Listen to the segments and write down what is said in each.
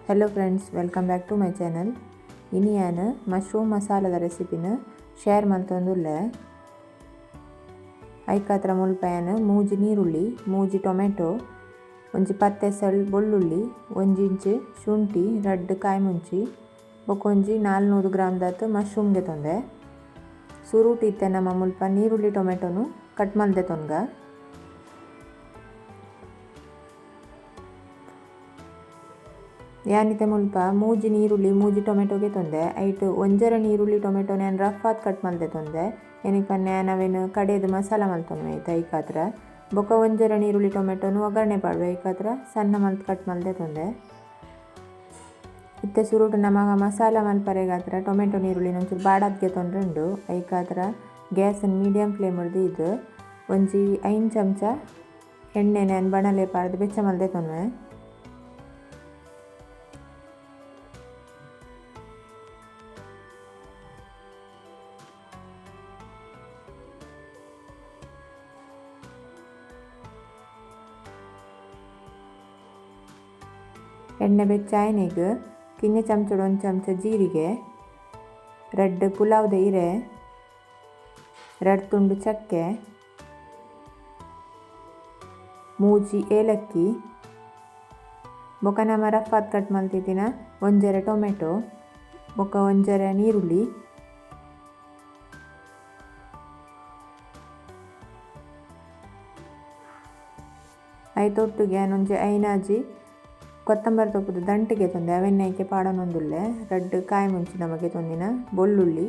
Hello friends, welcome back to my channel. ಇನ್ನು ನಾನು mushroom ಮಸಾಲದ ರೆಸಿಪಿನ ಶೇರ್ ಮಾಡ್ತಂದುಲ್ಲೆ. ಐಕಾತ್ರ ಮುಲ್ಪಾಯನು ಮೂಜಿ ನೀರುಳ್ಳಿ, ಮೂಜಿ ಟೊಮೆಟೊ, ಒಂಜಿ 10 ಎಸಳು ಬೆಳ್ಳುಳ್ಳಿ, 1 ಇಂಚ್ ಶುಂಠಿ, 2 ಕಾಯಿ ಮುಂಚಿ, ಬೊಕೊಂಜಿ 400 ಗ್ರಾಮ್ ದಾತು ಮಶ್ರೂಮ್ಗೆ ತೊಂದೆ. ಸುರುಟಿ ಇತ್ತೆ ನಮ್ಮ ಮುಲ್ಪ ನೀರುಳ್ಳಿ ಟೊಮೆಟೊನು ಕಟ್ ಮಲ್ದೆ ತೊನ್ಗ. ಯಾನಿತೆ ಮುಲ್ಪ ಮೂಜಿ ನೀರುಳ್ಳಿ ಮೂಜಿ ಟೊಮೆಟೊಗೆ ತೊಂದೆ. ಐಟು ಒಂಜರ ನೀರುಳ್ಳಿ ಟೊಮೆಟೊ ನಾನು ರಫ್ ಆತ್ ಕಟ್ ಮಲ್ದೆ ತೊಂದೆ. ಏನಕ್ಕೆ ಪನ್ನೆ ನಾವೇನು ಕಡೆಯದು ಮಸಾಲ ಮಲ್ತೊನ್ವೆ ಐತೆ ಐಕಾತ್ರ. ಬೊಕ್ಕ ಒಂಜರ ನೀರುಳ್ಳಿ ಟೊಮೆಟೊನು ಒಗ್ಗರಣೆ ಪಾಡುವೆ ಐಕಾತ್ರ ಸಣ್ಣ ಮಲ್ತು ಕಟ್ ಮಲ್ದೆ ತೊಂದೆ. ಇತ್ತೆ ಸುರುಟು ನಮಗೆ ಮಸಾಲ ಮಲ್ಪರೆಗಾತ್ರ ಟೊಮೆಟೊ ನೀರುಳ್ಳಿ ಒಂಚೂರು ಬಾಡಾದ್ಗೆ ತೊಂದ್ರೆಂಡು. ಐಕಾತ್ರ ಗ್ಯಾಸನ್ನು ಮೀಡಿಯಮ್ ಫ್ಲೇಮ್ ಹಿಡ್ದು ಇದು ಒಂಜಿ 5 ಚಮಚ ಎಣ್ಣೆ ನಾನು ಬಣಲೆ ಪಾಡ್ದು ಬೆಚ್ಚ ಮಲ್ದೆ ತೊನ್ವೆ. ಎಣ್ಣೆ ಬೆಚ್ಚಾಯನಿಗೆ ಕಿನ್ನೆ ಚಮಚಡು 1 ಚಮಚ ಜೀರಿಗೆ, 2 ಪುಲಾವ್ದ ಹಿರೆ, 2 ತುಂಡು ಚಕ್ಕೆ, ಮೂಜಿ ಏಲಕ್ಕಿ, ಬೊಕ ನಮ್ಮ ರಫ್ ಆತ್ ಕಟ್ ಮಲ್ತಿದ್ದಿನ ಒಂಜರ ಟೊಮೆಟೊ, ಬೊಕ ಒಂಜರ ನೀರುಳ್ಳಿ, ಐತೊಟ್ಟಿಗೆ ಒಂಜಿ ಐನಾಜಿ ಕೊತ್ತಂಬರಿ ತೊಪ್ಪುದು ದಂಟಿಗೆ ತೊಂದೆ. ಅವೆನ್ನೈಕೆ ಪಾಡನೊಂದುಲ್ಲೆ 2 ಕಾಯಿ ಮುಂಚಿ ನಮಗೆ ತೊಂದಿನ ಬೆಳ್ಳುಳ್ಳಿ,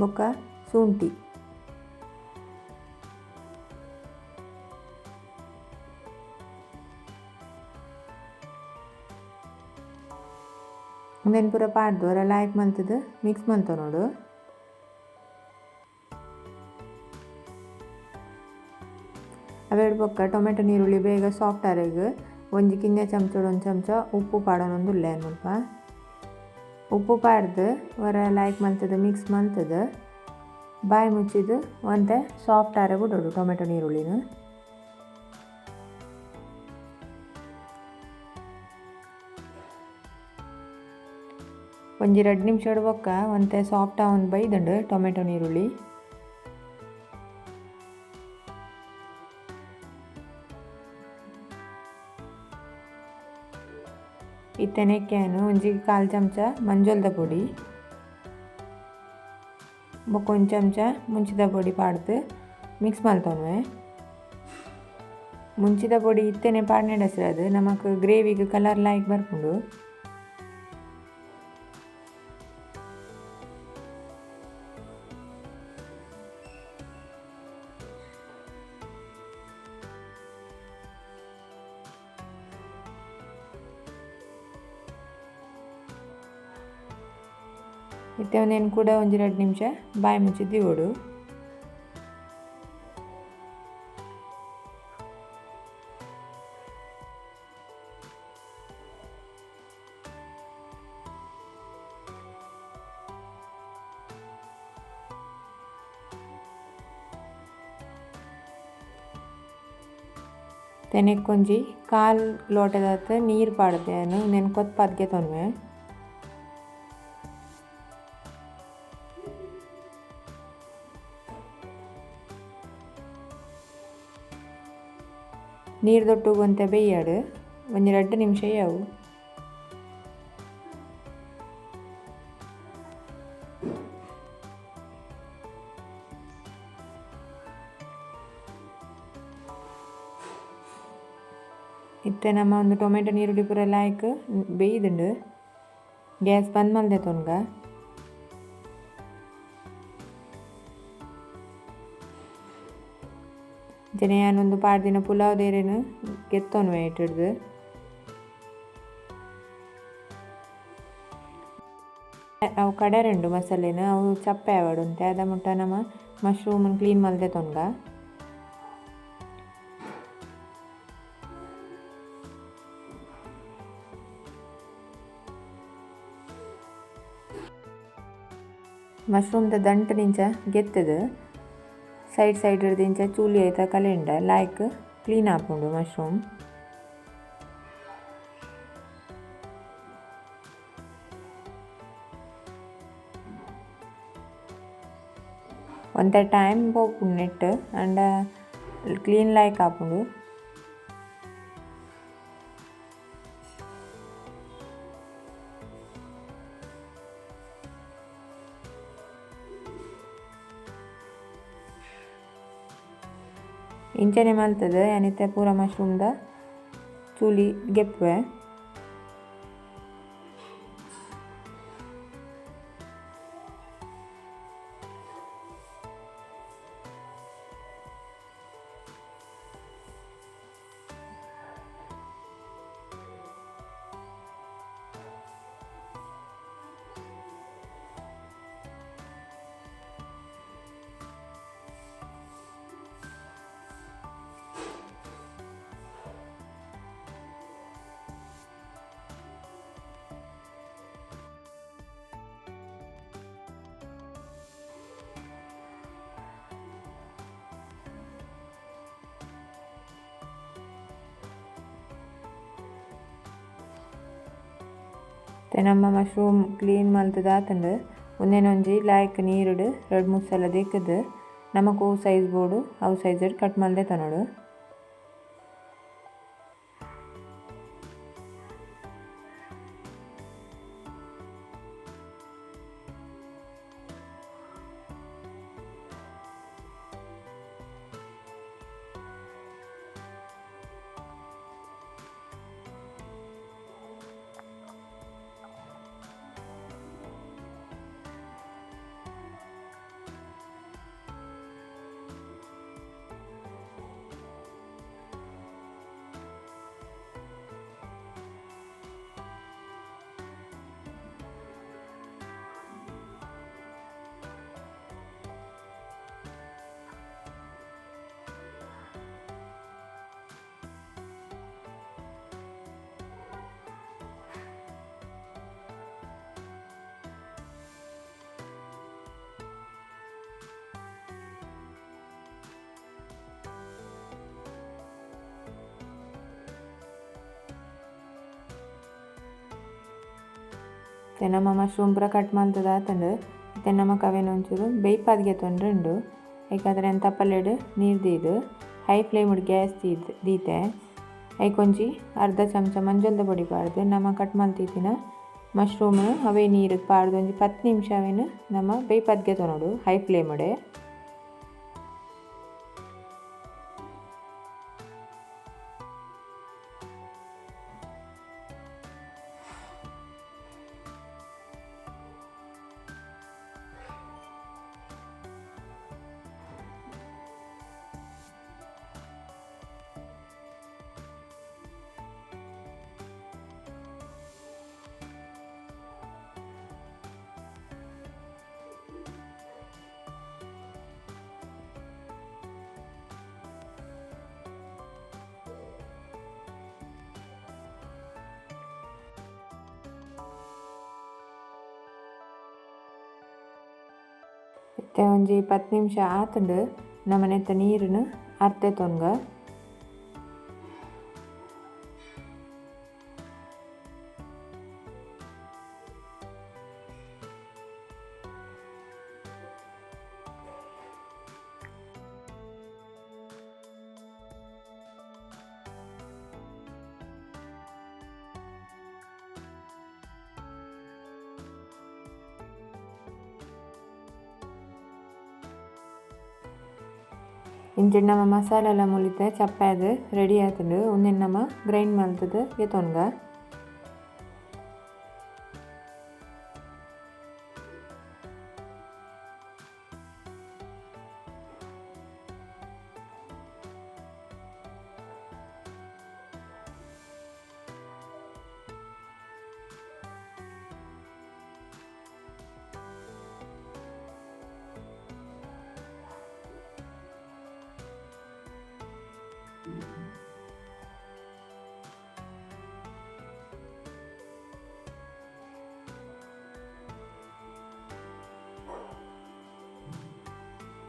ಬೊಕ್ಕ ಶುಂಠಿ. ಒಂದೇನು ಪೂರ ಪಾಡ್ದು ಅವರ ಲಾಯ್ಕ್ ಮಲ್ತದು ಮಿಕ್ಸ್ ಮಲ್ತು ನೋಡು. ಅವೆರಡು ಬೊಕ್ಕ ಟೊಮೆಟೊ ನೀರುಳ್ಳಿ ಬೇಗ ಸಾಫ್ಟ್ ಆರೆಗ್ ಒಂಜಿ ಕಿನ್ನೆ ಚಮಚಡು 1 ಚಮಚ ಉಪ್ಪು ಪಾಡೋನೊಂದುಲ್ಲೆ ಮುಲ್ಪ. ಉಪ್ಪು ಪಾಡ್ದು ಹೊರ ಲೈಕ್ ಮಲ್ತದು ಮಿಕ್ಸ್ ಮಲ್ತದು ಬಾಯಿ ಮುಚ್ಚಿದು ಒಂತೆ ಸಾಫ್ಟ್ ಆರೆ ಬಿಡೋಡು ಟೊಮೆಟೊ ನೀರುಳ್ಳಿನ. ಒಂಜಿ 2 ನಿಮಿಷ ಬೊಕ್ಕ ಒಂತೆ ಸಾಫ್ಟ್ ಒಂದು ಬೈದಂಡು ಟೊಮೆಟೊ ನೀರುಳ್ಳಿ. ಇತ್ತೆನೆಕ್ಕೆನು ಒಂಜಿ 1/4 ಚಮಚ ಮಂಜೊಲ್ದ ಪೊಡಿ, ಬೊಕ್ಕ 1 ಚಮಚ ಮುಂಚಿದ ಪೊಡಿ ಪಾಡ್ದು ಮಿಕ್ಸ್ ಮಲ್ತೊನ್ವೆ. ಮುಂಚಿದ ಪೊಡಿ ಇತ್ತೆನೆ ಪಾಡ್ನೆಡಸ್ರದು ನಮಕ್ ಗ್ರೇವಿಗೆ ಕಲರ್ ಲಾಯ್ಕ್ ಬರ್ಪುಂಡು. ಇತ್ತೆ ಒಂದೇನು ಕೂಡ ಒಂಜಿ 2 ನಿಮಿಷ ಬಾಯಿ ಮುಚ್ಚಿದ್ದು ಓಡು. ತೆನೆಕ್ಕೊಂಜಿ 1/4 ಲೋಟದಾತ ನೀರು ಪಾಡ್ದೆ ನಾನು ಕೊತ್ಪಾದ್ಗೆ ತೊನ್ವೆ. ನೀರು ದೊಟ್ಟುಗೊಂತೆ ಬೇಯ್ಯಾಡು ಒಂಜಿ 2 ನಿಮಿಷ ಯಾವು. ಇತ್ತೆ ನಮ್ಮ ಒಂದು ಟೊಮೆಟೊ ನೀರುಳ್ಳಿ ಪೂರ ಲಾಯ್ಕ್ ಬೇಯ್ದುಂಡು ಗ್ಯಾಸ್ ಬಂದ್ ಮಲ್ದೆ ತೊನ್ಗ. ಜನ ನಾನೊಂದು ಪಾಡ್ದಿನ ಪುಲಾವ್ ದೇರೇನು ಗೆತ್ತೊನ್ವೆ ಇಟ್ಟಿಡ್ದು. ಅವು ಕಡೆ 2 ಮಸಾಲೆನ ಅವು ಚಪ್ಪೆ ಆವಡುಂತೆ ಅದ ಮುಟ್ಟ ನಮ್ಮ ಮಶ್ರೂಮನ್ನು ಕ್ಲೀನ್ ಮಲ್ದೆ ತೊನ್ಗ. ಮಶ್ರೂಮ್ದ ದಂಟು ನಿಂಚ ಗೆತ್ತದು ಸೈಡ್ ಹಿಡ್ದಿಂಚ ಚೂಲಿ ಐತ ಕಲೆಂಡ ಲಾಯ್ಕ್ ಕ್ಲೀನ್ ಆಪುಂಡು ಮಶ್ರೂಮ್. ಒಂತೆ ಟೈಮ್ ಬೋಪುಂಡು ನೆಟ್ ಅಂಡ ಕ್ಲೀನ್ ಲೈಕ್ ಆಪುಂಡು. ಇಂಚನೆ ಮಲ್ತದೆ ಅನಿತೆ ಪೂರ ಮಶ್ರೂಮ್ದ ಚೂಲಿ ಗೆಪ್ಪೆ. ನಮ್ಮ ಮಶ್ರೂಮ್ ಕ್ಲೀನ್ ಮಲ್ತದಾತಂಡು ಒಂದೇನೊಂಜಿ ಲಾಯ್ಕ್ ನೀರುಡು 2-3 ಸಲ ದೆಕ್ಕದು ನಮಕ್ ಓ ಸೈಜ್ ಬೋಡು ಅವು ಸೈಜಡ್ ಕಟ್ ಮಲ್ದೆ ತನೋಡು. ನಮ್ಮ ಮಶ್ರೂಮ್ ಪೂರ ಕಟ್ ಮಲ್ತದಾತಂಡು ಇತ್ತೆ ನಮಕ್ ಅವೇನು ಒಂಚೂರು ಬೇಯ್ಪಾದ್ಗೆ ತೊಂಡ್ರೆಂಡು ಐಕಾದ್ರೆ ಎಂತ ಪಲ್ಲೆಡು ನೀರು ದೀದು ಹೈ ಫ್ಲೇಮ್ಡ್ ಗ್ಯಾಸ್ ದೀತೆ ಐಕೊಂಜಿ ಅರ್ಧ ಚಮಚ ಮಂಜಲ್ದ ಪೊಡಿ ಪಾಡ್ದು ನಮ್ಮ ಕಟ್ ಮಲ್ತಿತ್ತಿನ ಮಶ್ರೂಮ್ ಅವೇ ನೀರು ಪಾಡ್ದು ಒಂಜಿ 10 ನಿಮಿಷ ಅವೇನು ನಮ್ಮ ಬೇಯ್ಪಾದ್ಗೆ ತೊನೋಡು ಹೈ ಫ್ಲೇಮ್ಡೆ. ಇತ್ತೆ ಒಂಜಿ 10 ನಿಮಿಷ ಆತುಂಡು ನಮನೆತ್ತ ನೀರುನು ಅರ್ತೆ ತೊನ್ಗ. ಇಂಚೆ ನಮ್ಮ ಮಸಾಲೆ ಎಲ್ಲ ಮುಲಿತೆ ಚಪ್ಪಾದು ರೆಡಿ ಆತುಂಡು ಒಂದೆನ್ ನಮ್ಮ ಗ್ರೈಂಡ್ ಮಲ್ತದು ಎತ್ತೊನ್ಗ.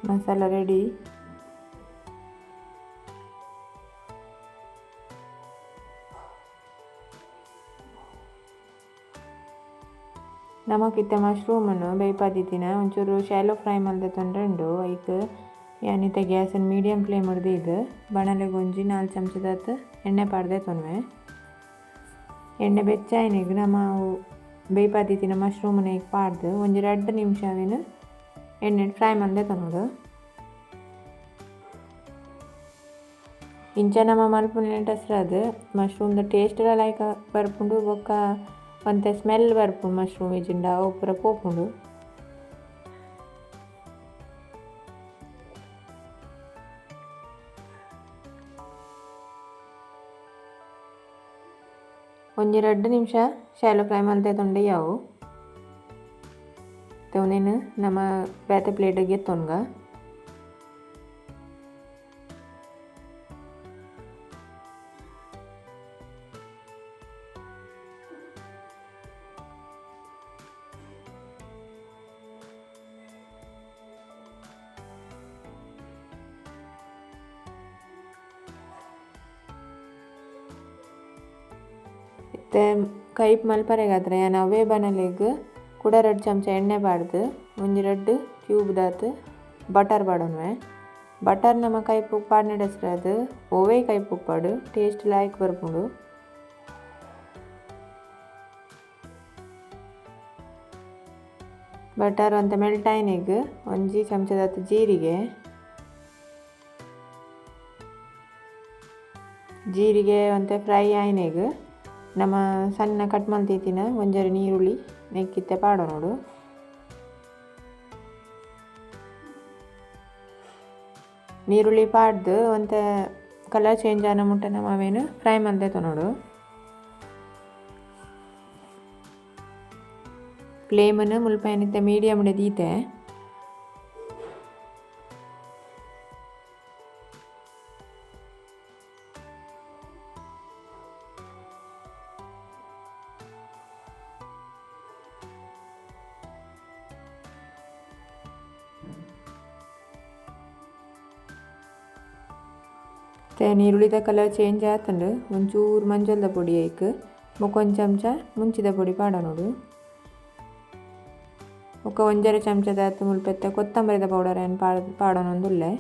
ಮಸಾಲ ರೆಡಿ. ನಮಕಿತ್ತ ಮಶ್ರೂಮನ್ನು ಬೇಯ್ಪಾದಿತ್ತಿನ ಒಂಚೂರು ಶಾಲೋ ಫ್ರೈ ಮಲ್ದೆ ತೊಂಡ್ರೆಂಡು ಐಕ್ ಯಾನಿತ್ತ ಗ್ಯಾಸನ್ನು ಮೀಡಿಯಮ್ ಫ್ಲೇಮ್ ಹಿಡ್ದು ಬಣಲೆಗೆ ಒಂಜಿ 4 ಚಮಚದಾತು ಎಣ್ಣೆ ಪಾಡ್ದೆ ತೊನ್ವೆ. ಎಣ್ಣೆ ಬೆಚ್ಚಾಯಿನಿಗೆ ನಮ್ಮ ಬೇಯ್ಪಾದಿತ್ತಿನ ಮಶ್ರೂಮನ್ನ ಈಗ ಪಾಡ್ದು ಒಂಜಿ 2 ನಿಮಿಷ ಅವೇನು ಎಣ್ಣೆ ಫ್ರೈ ಮಲ್ದೆ ತೊನ್ನೋಡು. ಇಂಚ ನಮ್ಮ ಮಲ್ಪುನ ಟಸ್ರದು ಮಶ್ರೂಮ್ದ ಟೇಸ್ಟ್ ಲೈಕ್ ಬರ್ಪುಂಡು ಬೊಕ್ಕ ಒಂತೆ ಸ್ಮೆಲ್ ಬರ್ಪುಂಡು ಮಶ್ರೂಮ್ ಇಜಿಂಡ ಅವು ಪೂರ ಪೋಪುಂಡು. ಒಂಜಿ 2 ನಿಮಿಷ ಶಾಲೋ ಫ್ರೈ ಮಲ್ತೆ ತೊಂಡೆ ಯಾವು ತವನೇನು ನಮ್ಮ ಬೇತೆ ಪ್ಲೇಟಿಗೆ ಎತ್ತೊನ್ಗ. ಮತ್ತು ಕೈಪ್ ಮಲ್ಪರೆಗಾದ್ರೆ ನಾನು ಅವೇ ಬನಲೆಗ್ ಕೂಡ 2 ಚಮಚ ಎಣ್ಣೆ ಪಾಡ್ದು ಒಂಜಿ 2 ಕ್ಯೂಬ್ದಾತು ಬಟರ್ ಪಾಡೋನ್ವೆ. ಬಟರ್ ನಮ್ಮ ಕೈಪ್ ಪಾಡ್ನ ಹೆಸ್ರದು ಓವೇ ಕೈಪ್ ಉಪ್ಪಾಡು ಟೇಸ್ಟ್ ಲಾಯ್ಕ್ ಬರ್ಪುಂಡು. ಬಟರ್ ಅಂತ ಮೆಲ್ಟ್ ಆಯ್ನಿಗ್ ಒಂಜಿ ಚಮಚದಾತು ಜೀರಿಗೆ ಒಂತೆ ಫ್ರೈ ಆಯ್ನಿಗ್ ನಮ್ಮ ಸಣ್ಣ ಕಟ್ ಮಲ್ತಿತ್ತಿನ ಒಂಜರಿ ನೀರುಳ್ಳಿ ನೆಕ್ಕಿತ್ತೆ ಪಾಡೋನೋಡು. ನೀರುಳ್ಳಿ ಪಾಡ್ದು ಒಂತೆ ಕಲರ್ ಚೇಂಜ್ ಆನ ಮುಟ್ಟ ನಮ್ಮ ಅವೇನು ಫ್ರೈ ಮಲ್ದೆ ತೊನೋಡು. ಫ್ಲೇಮನ್ನು ಮುಲ್ಪ ಏನಿತ್ತೆ ಮೀಡಿಯಮ್ ದೀತೆ. ಮತ್ತು ನೀರುಳ್ಳಿದ ಕಲರ್ ಚೇಂಜ್ ಆತಂಡು ಒಂಚೂರು ಮಂಜಲ್ದ ಪೊಡಿ ಐಕ್ ಬೊಕ್ಕ 1 ಚಮಚ ಮುಂಚಿದ ಪೊಡಿ ಪಾಡೋನೋಡು. ಬೊಕ್ಕ 1.5 ಚಮಚದಾತು ಮುಲ್ಪೆತ್ತ ಕೊತ್ತಂಬರಿದ ಪೌಡರ್ ಏನು ಪಾಡೋನೊಂದುಲ್ಲೆ.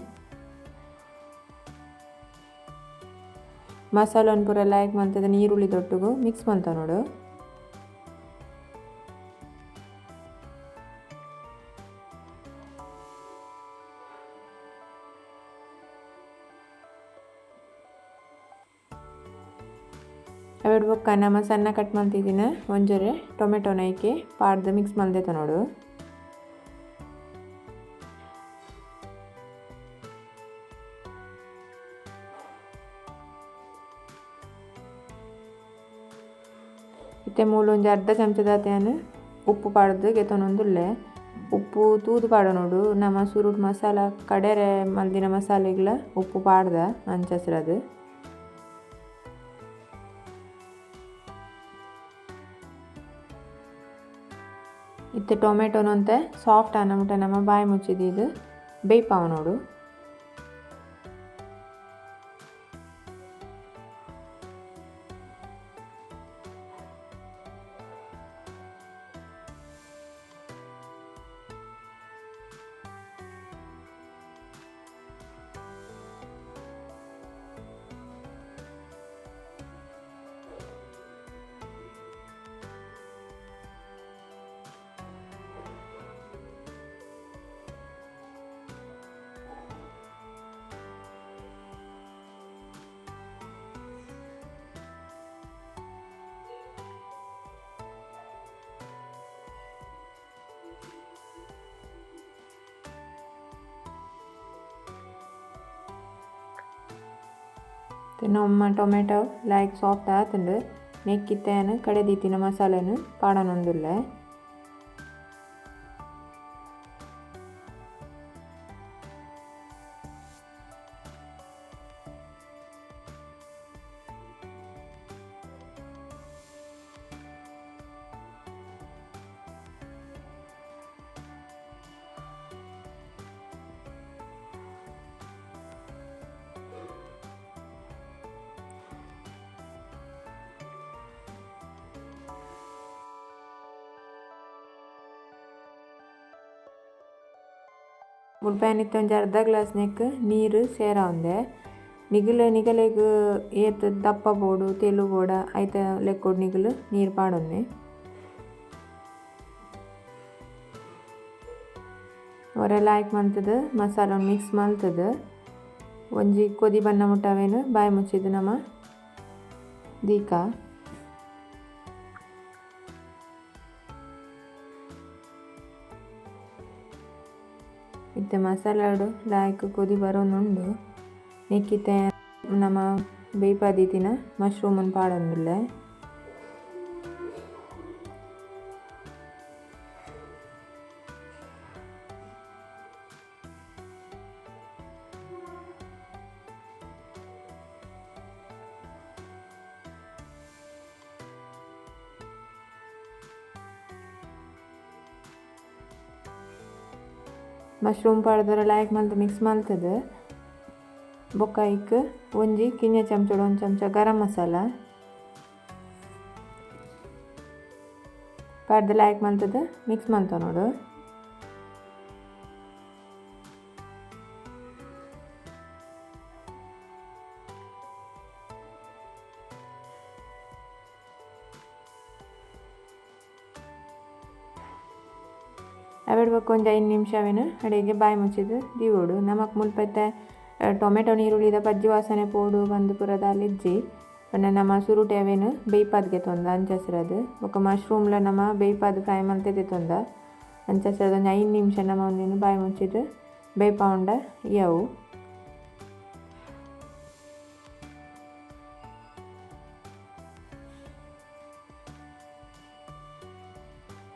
ಮಸಾಲೊನ್ ಪೂರ ಲೈಕ್ ಮಲ್ತದ ನೀರುಳ್ಳಿ ದೊಟ್ಟುಗು ಮಿಕ್ಸ್ ಮಲ್ತನೋಡು. ಅವೆಡ್ ಬೊಕ್ಕ ನಮ್ಮ ಸಣ್ಣ ಕಟ್ ಮಲ್ತಿದ್ದಿನ ಒಂಜರೆ ಟೊಮೆಟೊನ ಐಕೆ ಪಾಡ್ದು ಮಿಕ್ಸ್ ಮಲ್ದೆ ತೊನೋಡು. ಇತ್ತೆ ಮೂಲು ಒಂಜಿ ಅರ್ಧ ಚಮಚದಾತೇನು ಉಪ್ಪು ಪಾಡ್ದು ಗೆತೊನೊಂದುಲ್ಲೆ. ಉಪ್ಪು ತೂದು ಪಾಡೋನೋಡು. ನಮ್ಮ ಸುರುಟ್ ಮಸಾಲ ಕಡೆರೆ ಮಲ್ದಿನ ಮಸಾಲೆಗ್ಲ ಉಪ್ಪು ಪಾಡ್ದ ಅಂಚಸ್ರದು. ಇತ್ತೆ ಟೊಮೆಟೊನಂತೆ ಸಾಫ್ಟ್ ಆನ ಮುಟ್ಟ ನಮ್ಮ ಬಾಯಿ ಮುಚ್ಚಿದ್ದು ಬೇಯ್ಪಾವನೋಡು. ನಮ್ಮ ಟೊಮೆಟೊ ಲೈಕ್ ಸಾಫ್ಟ್ ಆತಂಡು ನೆಕ್ಕಿತ್ತೇನು ಕಡೆದಿತ್ತಿನ ಮಸಾಲೆನು ಪಾಡೋನೊಂದುಲ್ಲೆ. ಮುಲ್ಪನಿತ್ತು ಒಂಜಿ ಅರ್ಧ ಗ್ಲಾಸ್ ನೆಕ್ ನೀರು ಸೇರ ಒಂದೆ ನಿಗಲೆಗ್ ಏತ್ ದಪ್ಪ ಬೋಡು ತೆಲು ಬೋಡ ಐತ ಲೆಕ್ಕೋಡು ನಿಗಲು ನೀರು ಪಾಡೊಂದೆ. ಒರೆಲ್ಲ ಆಯ್ಕೆ ಮಲ್ತದ ಮಸಾಲ ಮಿಕ್ಸ್ ಮಲ್ತದ ಒಂಜಿ ಕೊದಿ ಬಣ್ಣ ಮುಟ್ಟವೇನು ಬಾಯಿ ಮುಚ್ಚಿದ್ದು ನಮ್ಮ ದೀಕ. ಇತ್ತೆ ಮಸಾಲಾಡು ಲಾಯ್ಕ್ ಕೊದಿ ಬರೋನುಂಡು ನೆಕ್ಕಿತ್ತೆ ನಮ್ಮ ಬೇಯ್ಪಾದಿತ್ತಿನ ಮಶ್ರೂಮನ್ನು ಪಾಡೊಂದುಲ್ಲೆ. ಮಶ್ರೂಮ್ ಪಾಡ್ದರ ಲಾಯ್ಕ್ ಮಲ್ತು ಮಿಕ್ಸ್ ಮಲ್ತದ ಬೊಕ್ಕ ಇಕ್ ಒಂಜಿ ಕಿನ್ನೆ ಚಮಚೋಡು ಒಂದು ಚಮಚ ಗರಂ ಮಸಾಲ ಪಾಡ್ದು ಲಾಯ್ಕ್ ಮಲ್ತದ ಮಿಕ್ಸ್ ಮಲ್ತ ನೋಡು. ಅವೆಡ್ಬೇಕು ಒಂದು 5 ನಿಮಿಷವೇನು ಅಡಿಗೆ ಬಾಯಿ ಮುಚ್ಚಿದ್ದು ದೀವೋಡು. ನಮಕ್ ಮುಲ್ಪತ್ತೆ ಟೊಮೆಟೊ ನೀರುಳ್ಳಿದ ಪಜ್ಜಿ ವಾಸನೆ ಪೋಡು ಬಂದು ಪುರದ ಅಲ್ಲಿಜ್ಜಿ ಪಂಡ ನಮ್ಮ ಸುರುಟೆ ಅವೇನು ಬೇಯ್ಪಾದ್ಗೆ ತೊಂದ ಅಂಚಸ್ರದು ಬೊಕ್ಕ ಮಶ್ರೂಮ್ಲ ನಮ್ಮ ಬೇಯ್ಪಾದ್ ಫ್ರೈ ಮಲ್ತೈತೆ ತೊಂದ ಅಂಚಸ್ರದು ಒಂದು 5 ನಿಮಿಷ ನಮ್ಮ ಒಂದೇನು ಬಾಯಿ ಮುಚ್ಚಿದ್ದು ಬೇಯ್ಪಾವುಂಡ ಇಯವು.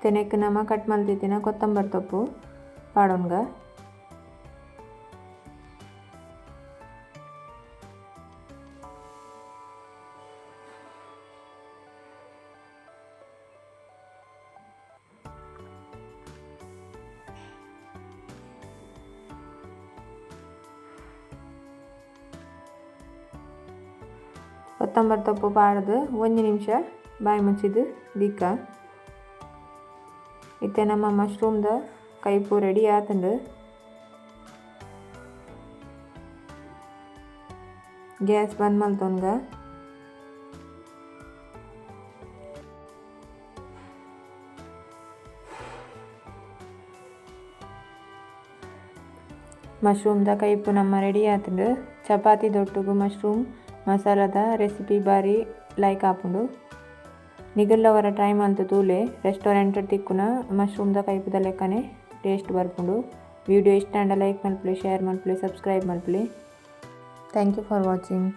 ತೆನೆಕ್ ನಮ್ಮ ಕಟ್ ಮಲ್ತಿತ್ತಿನ ಕೊತ್ತಂಬರಿ ಸೊಪ್ಪು ಪಾಡೋನ್ಗ. ಕೊತ್ತಂಬರಿ ಸೊಪ್ಪು ಪಾಡ್ದು 1 ನಿಮಿಷ ಬಾಯಿ ಮುಚ್ಚಿದ್ದು ದಿಕ್ಕ. ಇತ್ತೆ ನಮ್ಮ ಮಶ್ರೂಮ್ದ ಕೈಪು ರೆಡಿ ಆತಂಡು ಗ್ಯಾಸ್ ಬಂದ್ ಮಲ್ತೊನ್ಗ. ಮಶ್ರೂಮ್ದ ಕೈಪು ನಮ್ಮ ರೆಡಿ ಆತಂಡು ಚಪಾತಿ ದೊಟ್ಟುಗು ಮಶ್ರೂಮ್ ಮಸಾಲದ ರೆಸಿಪಿ ಬಾರಿ ಲೈಕ್ ಆಪುಂಡು. ನಿಗಲ್ಲವರ ಟ್ರೈ ಮಲ್ತು ತೂಲೆ ರೆಸ್ಟೋರೆಂಟ್ ತಿಕ್ಕುನ ಮಶ್ರೂಮ್ದ ಕೈಪುದ ಲೆಕ್ಕನೆ ಟೇಸ್ಟ್ ಬರ್ಪುಂಡು. ವಿಡಿಯೋ ಇಷ್ಟ ಅಂಡ ಲೈಕ್ ಮಲ್ಪುಲೆ, ಶೇರ್ ಮಲ್ಪುಲೆ, ಸಬ್ಸ್ಕ್ರೈಬ್ ಮಲ್ಪುಲೆ. Thank you for watching.